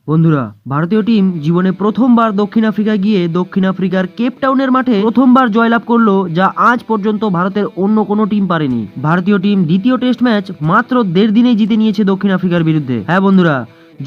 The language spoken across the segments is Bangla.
বন্ধুরা, ভারতীয় টিম জীবনে প্রথমবার দক্ষিণ আফ্রিকায় গিয়ে দক্ষিণ আফ্রিকার কেপ টাউনের মাঠে প্রথমবার জয়লাভ করলো, যা আজ পর্যন্ত ভারতের অন্য কোনো টিম পারেনি। ভারতীয় টিম দ্বিতীয় টেস্ট ম্যাচ মাত্র 1.5 দিনেই জিতে নিয়েছে দক্ষিণ আফ্রিকার বিরুদ্ধে। হ্যাঁ বন্ধুরা,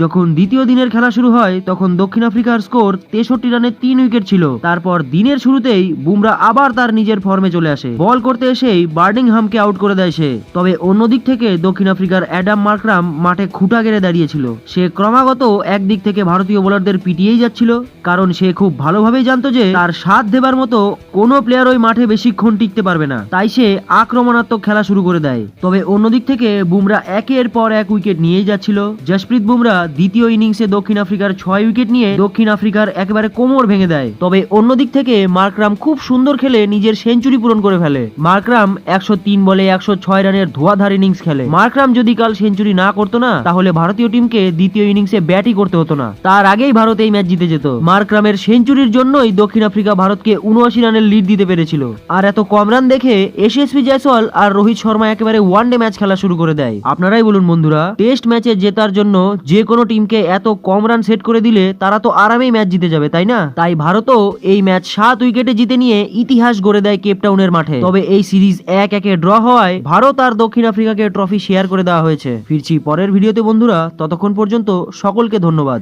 যখন দ্বিতীয় দিনের খেলা শুরু হয় তখন দক্ষিণ আফ্রিকার স্কোর 63 রানে 3 উইকেট ছিল। তারপর দিনের শুরুতেই বুমরা আবার তার নিজের ফর্মে চলে আসে, বল করতে এসেই বার্ডিংহামকে আউট করে দেয় সে। তবে অন্যদিক থেকে দক্ষিণ আফ্রিকার অ্যাডাম মার্করাম মাঠে খুঁটা গেড়ে দাঁড়িয়েছিল। সে ক্রমাগত একদিক থেকে ভারতীয় বোলারদের পিটিয়েই যাচ্ছিল, কারণ সে খুব ভালোভাবেই জানতো যে তার সাথ দেবার মতো কোনো প্লেয়ার ওই মাঠে বেশিক্ষণ টিকতে পারবে না। তাই সে আক্রমণাত্মক খেলা শুরু করে দেয়। তবে অন্যদিক থেকে বুমরা একের পর এক উইকেট নিয়েই যাচ্ছিল। জসপ্রীত বুমরা দ্বিতীয় ইনিংসে দক্ষিণ আফ্রিকার 6 উইকেট নিয়ে দক্ষিণ আফ্রিকার একেবারে কোমর ভেঙে দেয়। তবে অন্যদিক থেকে মার্করাম খুব সুন্দর খেলে নিজের সেঞ্চুরি পূরণ করে ফেলে। মার্করাম 103 বলে 106 রানের ধোঁয়াধার ইনিংস খেলে। মার্করাম যদি কাল সেঞ্চুরি না করতো না, তাহলে ভারতীয় টিমকে দ্বিতীয় ইনিংসে ব্যাটই করতে হতো না, তার আগেই ভারত এই ম্যাচ জিতে যেত। মার্করামের সেঞ্চুরির জন্যই দক্ষিণ আফ্রিকা ভারতকে 79 রানের লিড দিতে পেরেছিল। আর এত কম রান দেখে এসএসপি জয়সওয়াল আর রোহিত শর্মা একেবারে ওয়ানডে ম্যাচ খেলা শুরু করে দেয়। আপনারাই বলুন বন্ধুরা, টেস্ট ম্যাচে জেতার জন্য যে কোনো টিমকে এত কম রান সেট করে দিলে তারা তো আরামেই ম্যাচ জিতে যাবে, তাই না? তাই ভারতও এই ম্যাচ 7 উইকেটে জিতে নিয়ে ইতিহাস গড়ে দেয় কেপ টাউনের মাঠে। তবে এই সিরিজ 1-1 ড্র হওয়ায় ভারত আর দক্ষিণ আফ্রিকাকে ট্রফি শেয়ার করে দেওয়া হয়েছে। ফিরছি পরের ভিডিওতে বন্ধুরা, ততক্ষণ পর্যন্ত সকলকে ধন্যবাদ।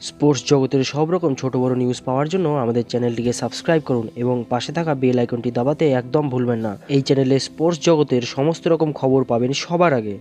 স্পোর্টস জগতের সব রকম ছোট বড় নিউজ পাওয়ার জন্য আমাদের চ্যানেলটিকে সাবস্ক্রাইব করুন এবং পাশে থাকা বেল আইকনটি দাবাতে একদম ভুলবেন না। এই চ্যানেলে স্পোর্টস জগতের সমস্ত রকম খবর পাবেন সবার আগে।